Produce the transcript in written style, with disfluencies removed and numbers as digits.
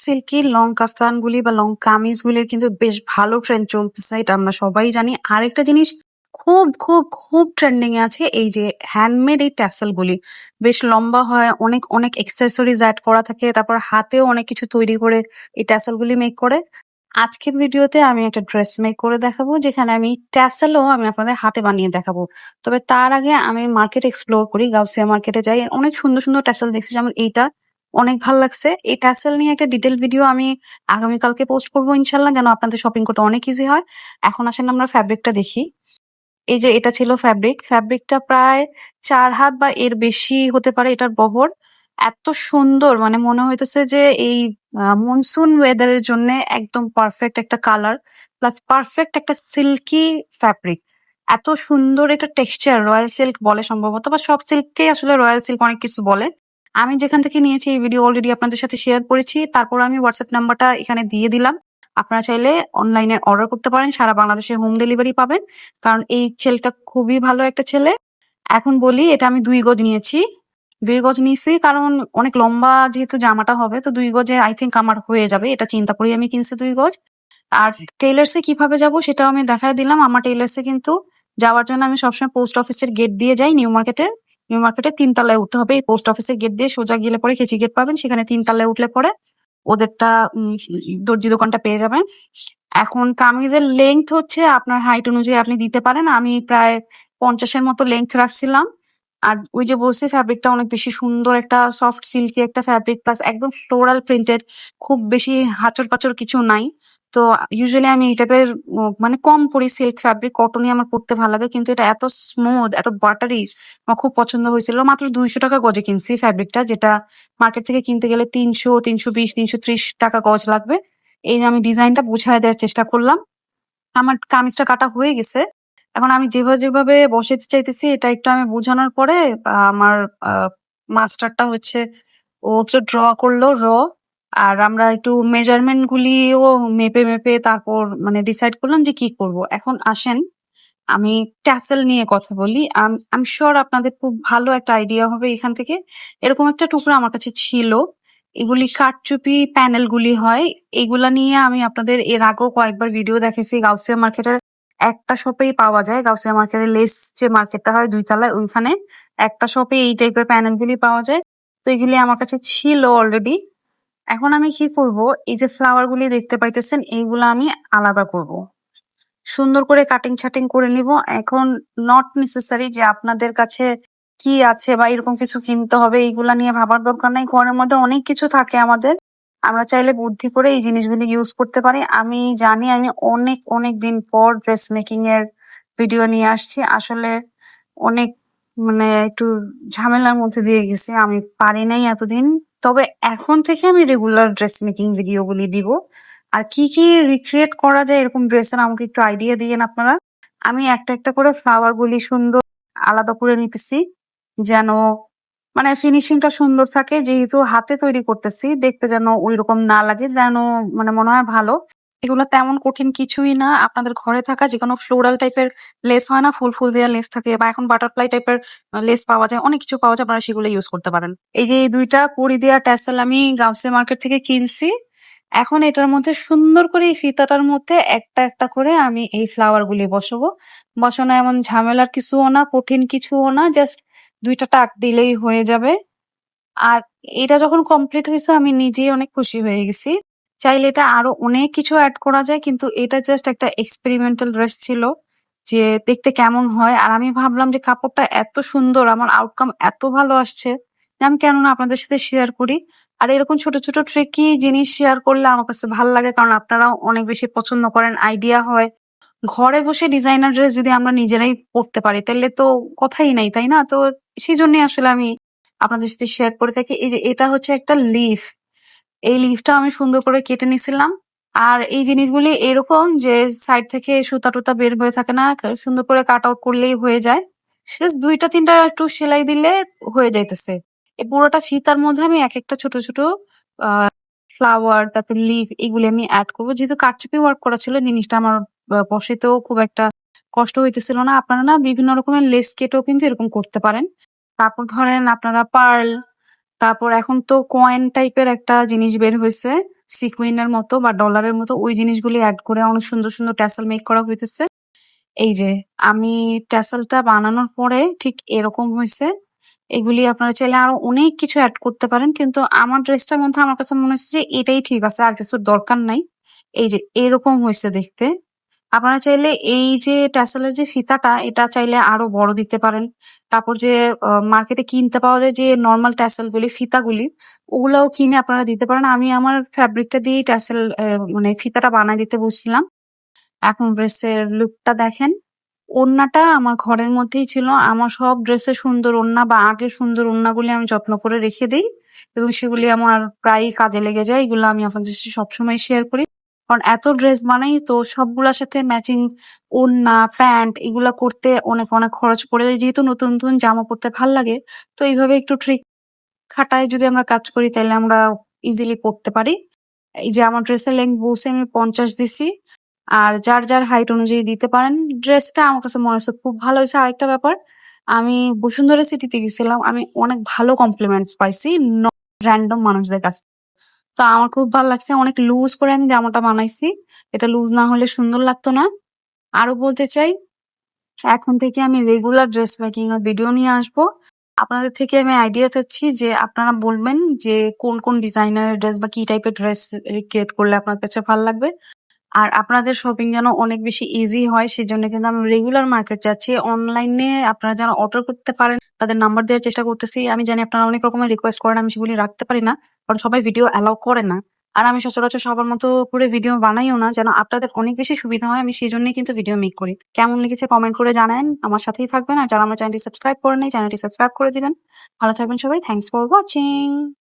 Silky long কাফতানগুলি বা long কামিজগুলির কিন্তু বেশ ভালো ট্রেন্ড চলতেছে, এটা আমরা সবাই জানি। আরেকটা জিনিস খুব খুব খুব ট্রেন্ডিং এ আছে, এই যে হ্যান্ডমেড এই ট্যাসেল গুলি বেশ লম্বা হয়, অনেক অনেক এক্সেসরিজ অ্যাড করা থাকে, তারপর হাতেও অনেক কিছু তৈরি করে এই ট্যাসেল গুলি মেক করে। আজকের ভিডিওতে আমি একটা ড্রেস মেক করে দেখাবো, যেখানে আমি ট্যাসেলও আমি আপনাদের হাতে বানিয়ে দেখাবো। তবে তার আগে আমি মার্কেট এক্সপ্লোর করি, গাউসিয়া মার্কেটে যাই, অনেক সুন্দর সুন্দর ট্যাসেল দেখছি, যেমন এইটা অনেক ভালো লাগছে। এই ট্যাসেল নিয়ে একটা ডিটেল ভিডিও আমি আগামীকালকে পোস্ট করবো ইনশাল্লাহ, যেন আপনাদের শপিং করতে অনেক ইজি হয়। এখন আসেন আমরা ফ্যাব্রিকটা দেখি। এই যে এটা ছিল ফ্যাব্রিকটা প্রায় 4 হাত বা এর বেশি হতে পারে এটার বহর। এত সুন্দর, মানে মনে হইতেছে যে এই মনসুন ওয়েদারের জন্য একদম পারফেক্ট একটা কালার, প্লাস পারফেক্ট একটা সিল্কি ফ্যাব্রিক। এত সুন্দর একটা টেক্সচার, রয়্যাল সিল্ক বলে সম্ভবত, বা সব সিল্ককেই আসলে রয়্যাল সিল্ক অনেক কিছু বলে। আমি যেখান থেকে নিয়েছি এই ভিডিও অলরেডি আপনাদের সাথে শেয়ার করেছি, তারপর আমি হোয়াটসঅ্যাপ নাম্বারটা এখানে দিয়ে দিলাম। আপনারা চাইলে অনলাইনে অর্ডার করতে পারেন, সারা বাংলাদেশে হোম ডেলিভারি পাবেন, কারণ এই ছেলেটা খুবই ভালো একটা ছেলে। এখন বলি, এটা আমি 2 গজ নিয়েছি। 2 গজ নিয়েছি কারণ অনেক লম্বা যেহেতু জামাটা হবে, তো 2 গজে আই থিঙ্ক আমার হয়ে যাবে, এটা চিন্তা করেই আমি কিনছি 2 গজ। আর টেইলার্সে কিভাবে যাব সেটাও আমি দেখায় দিলাম। আমার টেইলার্সে কিন্তু যাওয়ার জন্য আমি সবসময় পোস্ট অফিসের গেট দিয়ে যাই, নিউ মার্কেটে 3 তলায় উঠতে হবে। এই পোস্ট অফিসের গেট দিয়ে সোজা গেলে পরে কেচি গেট পাবেন, সেখানে 3 তলায় উঠলে পরে ওদেরটা দর্জি দোকানটা পেয়ে যাবেন। এখন কামিজের লেংথ হচ্ছে আপনার হাইট অনুযায়ী আপনি দিতে পারেন। আমি প্রায় 50-এর মতো লেংথ রাখছিলাম। আর ওই যে বলছি, ফ্যাব্রিকটা অনেক বেশি সুন্দর, একটা সফট সিল্কি একটা ফ্যাব্রিক, প্লাস একদম ফ্লোরাল প্রিন্টেড, খুব বেশি হাচর পাচর কিছু নাই। তো ইউজুয়ালি আমি এই টাইপের মানে কম পরি সিল্ক ফ্যাব্রিক, কটনই আমার পরতে ভালো লাগে, কিন্তু এটা এত স্মুথ, এত বাটারি, আমার খুব পছন্দ হয়েছিল। মাত্র 200 টাকা গজে কিনছি ফ্যাব্রিকটা, যেটা মার্কেট থেকে কিনতে গেলে 300, 320, 330 টাকা গজ লাগবে। এই যে আমি ডিজাইনটা বুঝায় দেওয়ার চেষ্টা করলাম। আমার কামিজটা কাটা হয়ে গেছে। এখন আমি যেভাবে যেভাবে বসাতে চাইতেছি এটা একটু আমি বোঝানোর পরে আমার মাস্টারটা হচ্ছে ও একটু ড্র করলো আর আমরা একটু মেজারমেন্ট গুলিও মেপে মেপে তারপর মানে ডিসাইড করলাম যে কি করব। এখন আসেন আমি ট্যাসেল নিয়ে কথা বলি। আমি শিওর আপনাদের খুব ভালো একটা আইডিয়া হবে এখান থেকে। এরকম একটা টুকরো আমার কাছে ছিল, এগুলি কারচুপি প্যানেল গুলি হয়। এগুলা নিয়ে আমি আপনাদের এর আগেও কয়েকবার ভিডিও দেখেছি। গাউসিয়া মার্কেটের একটা শপেই পাওয়া যায়, গাউসিয়া মার্কেটের লেস যে মার্কেটটা হয় 2 তলায়, ওইখানে একটা শপে এই টাইপের প্যানেল গুলি পাওয়া যায়। তো এগুলি আমার কাছে ছিল অলরেডি। এখন আমি কি করব, এই যে ফ্লাওয়ার গুলি দেখতে পাইতেছেন, এইগুলা আমি আলাদা করব, সুন্দর করে কাটিং ছাটিং করে নিব। এখন নট নেসেসারি যে আপনাদের কাছে কি আছে বা এরকম কিছু কিনতে হবে, এইগুলা নিয়ে ভাবার দরকার নাই। ঘরের মধ্যে অনেক কিছু থাকে আমাদের, আমরা চাইলে বুদ্ধি করে এই জিনিসগুলি ইউজ করতে পারি। আমি জানি আমি অনেক অনেক দিন পর ড্রেস মেকিং এর ভিডিও নিয়ে আসছি, আসলে অনেক মানে একটু ঝামেলার মধ্যে দিয়ে গেছি, আমি পারি নাই এতদিন। তবে এখন থেকে আমি রেগুলার ড্রেস মেকিং ভিডিওগুলি দিব। আর কি কি রিক্রিয়েট করা যায় এরকম ড্রেসের আমাকে একটু আইডিয়া দিয়েন আপনারা। আমি একটা একটা করে ফ্লাওয়ার গুলি সুন্দর আলাদা করে নিতেছি, যেন মানে ফিনিশিংটা সুন্দর থাকে। যেহেতু হাতে তৈরি করতেছি, দেখতে যেন ওই রকম না লাগে, যেন মানে মনে হয় ভালো। এগুলো তেমন কঠিন কিছুই না, আপনাদের ঘরে থাকা যে কোনো ফ্লোরাল টাইপের লেস হয় না, ফুল ফুল দেওয়া লেস থাকে, বা এখন বাটারফ্লাই টাইপের লেস পাওয়া যায়, অনেক কিছু পাওয়া যায়, আপনারা সেগুলো ইউজ করতে পারেন। এই যে এই 2টা কড়ি দেওয়া ট্যাসেল আমি গাউসিয়া মার্কেট থেকে কিনছি। এখন এটার মধ্যে সুন্দর করে এই ফিতাটার মধ্যে একটা একটা করে আমি এই ফ্লাওয়ার গুলি বসাবো। বসানো এমন ঝামেলার কিছুও না, কঠিন কিছুও না, জাস্ট 2টা টাক দিলেই হয়ে যাবে। আর এটা যখন কমপ্লিট হয়েছে আমি নিজেই অনেক খুশি হয়ে গেছি। চাইলে এটা আরো অনেক কিছু অ্যাড করা যায়, কিন্তু এটা জাস্ট একটা এক্সপেরিমেন্টাল ড্রেস ছিল, যে দেখতে কেমন হয়। আর আমি ভাবলাম যে কাপড়টা এত সুন্দর, আমার আউটকাম এত ভালো আসছে, যে আমি কেন না আপনাদের সাথে শেয়ার করি। আর এরকম ছোট ছোট ট্রিকি জিনিস শেয়ার করলে আমার কাছে ভালো লাগে, কারণ আপনারাও অনেক বেশি পছন্দ করেন, আইডিয়া হয়। ঘরে বসে ডিজাইনার ড্রেস যদি আমরা নিজেরাই পরতে পারি তাহলে তো কথাই নাই, তাই না? তো সেই জন্যই আসলে আমি আপনাদের সাথে শেয়ার করে থাকি। এই যে এটা হচ্ছে একটা লিফ, এই লিফটা আমি সুন্দর করে কেটে নিছিলাম। আর এই জিনিসগুলি এরকম যে সাইড থেকে সুতা টুতা বের হয়ে থাকে না, সুন্দর করে কাট আউট করলেই হয়ে যায়। জাস্ট 2টা 3টা একটু সেলাই দিলে হয়ে যাইতেছে। এই পুরোটা ফিতার মধ্যে আমি এক একটা ছোট ছোট ফ্লাওয়ার, তারপর লিফ, এগুলি আমি অ্যাড করবো। যেহেতু কারচুপি ওয়ার্ক করা ছিল, জিনিসটা আমার বসাইতেও খুব একটা কষ্ট হইতেছিল না। আপনারা না বিভিন্ন রকমের লেস কেটেও কিন্তু এরকম করতে পারেন। তারপর ধরেন আপনারা পার্ল, তারপর এখন তো কয়েন টাইপের একটা জিনিস বের হয়েছে, সিকুইনের মতো বা ডলারের মতো ওই জিনিসগুলি অ্যাড করে অনেক সুন্দর সুন্দর ট্যাসেল মেক করা হইতেছে। এই যে আমি ট্যাসেলটা বানানোর পরে ঠিক এরকম হয়েছে। এগুলি আপনারা চাইলে আরো অনেক কিছু অ্যাড করতে পারেন, কিন্তু আমার ড্রেসটার মধ্যে আমার কাছে মনে হচ্ছে যে এটাই ঠিক আছে, আর কিছুর দরকার নাই। এই যে এরকম হয়েছে দেখতে। আপনারা চাইলে এই যে ট্যাসেলের যে ফিতাটা এটা চাইলে আরো বড় দিতে পারেন। তারপর যে মার্কেটে কিনতে পাওয়া যায় যে নর্মাল ট্যাসেল গুলি, ফিতাগুলি, ওগুলাও কিনে আপনারা দিতে পারেন। আমি আমার ফ্যাব্রিকটা দিয়ে ট্যাসেল মানে ফিতাটা বানাই দিতে বসছিলাম। এখন ড্রেসের লুকটা দেখেন। ওড়নাটা আমার ঘরের মধ্যেই ছিল। আমার সব ড্রেসে সুন্দর ওড়না বা আগের সুন্দর ওড়নাগুলি আমি যত্ন করে রেখে দিই এবং সেগুলি আমার প্রায়ই কাজে লেগে যায়। এগুলো আমি আপনাদের সাথে সবসময় শেয়ার করি। কারণ এত ড্রেস বানাই তো সবগুলোর সাথে ম্যাচিং ওড়না, প্যান্ট এগুলা করতে অনেক অনেক খরচ পড়ে যায়। যেহেতু নতুন নতুন জামা পরতে ভাল লাগে, তো এইভাবে একটু ট্রিক খাটায় যদি আমরা কাজ করি তাহলে আমরা ইজিলি পরতে পারি। এই যে আমার ড্রেসের লেন্থ বলছি আমি 50 দিছি। আর যার যার হাইট অনুযায়ী দিতে পারেন। ড্রেসটা আমার কাছে মনে হচ্ছে খুব ভালো হয়েছে। আরেকটা ব্যাপার, আমি বসুন্ধরা সিটিতে গেছিলাম, আমি অনেক ভালো কমপ্লিমেন্টস পাইছি র্যান্ডম মানুষদের কাছ থেকে। তো আমার খুব ভালো লাগছে। অনেক লুজ করে আমি জামাটা বানাইছি, এটা লুজ না হলে সুন্দর লাগতো না। আরো বলতে চাই, এখন থেকে আমি রেগুলার ড্রেস মেকিং এর ভিডিও নিয়ে আসবো। আপনাদের থেকে আমি আইডিয়া চাচ্ছি যে আপনারা বলবেন যে কোন কোন ডিজাইনারের ড্রেস বা কি টাইপের ড্রেস ক্রিয়েট করলে আপনার কাছে ভালো লাগবে। আর আপনাদের শপিং যেন অনেক বেশি ইজি হয় সেজন্য কিন্তু আমি রেগুলার মার্কেট যাচ্ছি। অনলাইনে আপনারা যেন অর্ডার করতে পারেন তাদের নাম্বার দেওয়ার চেষ্টা করতেছি। আমি জানি আপনারা অনেক রকমের রিকোয়েস্ট করেন, আমি সেগুলি রাখতে পারি না কারণ সবাই ভিডিও অ্যালাউ করে না। আর আমি সচরাচর সবার মতো করে ভিডিও বানাইও না, যেন আপনাদের অনেক বেশি সুবিধা হয়। আমি সেই জন্যই কিন্তু ভিডিও মেক করি। কেমন লেগেছে কমেন্ট করে জানান, আমার সাথেই থাকবেন। আর যারা আমার চ্যানেলটি সাবস্ক্রাইব করে নেই, চ্যানেলটি সাবস্ক্রাইব করে দিবেন। ভালো থাকবেন সবাই। Thanks for watching.